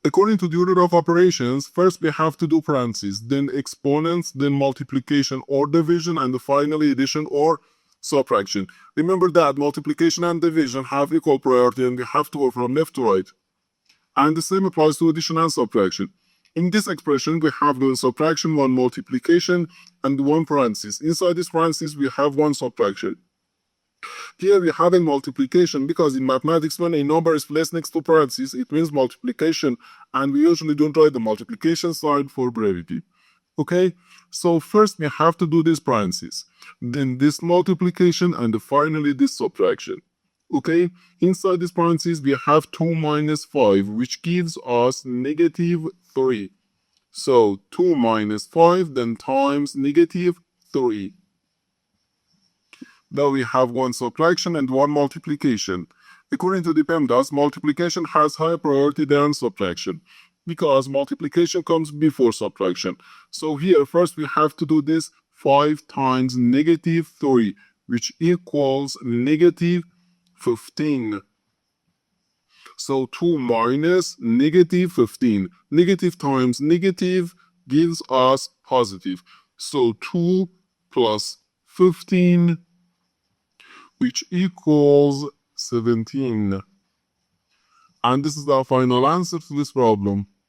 According to the order of operations, first we have to do parentheses, then exponents, then multiplication or division, and finally addition or subtraction. Remember that multiplication and division have equal priority and we have to go from left to right. And the same applies to addition and subtraction. In this expression, we have one subtraction, one multiplication, and one parenthesis. Inside this parenthesis, we have one subtraction. Here we have a multiplication because in mathematics, when a number is placed next to parentheses, it means multiplication, and we usually don't write the multiplication sign for brevity. Okay, so first we have to do this parentheses, then this multiplication, and finally this subtraction. Okay, inside this parentheses we have 2 minus 5, which gives us negative 3. So 2 minus 5 then times negative 3. Now we have one subtraction and one multiplication. According to the PEMDAS, multiplication has higher priority than subtraction because multiplication comes before subtraction. So here first we have to do this 5 times negative 3, which equals negative 15. So 2 minus negative 15. Negative times negative gives us positive. So 2 plus 15, which equals 17. And this is our final answer to this problem.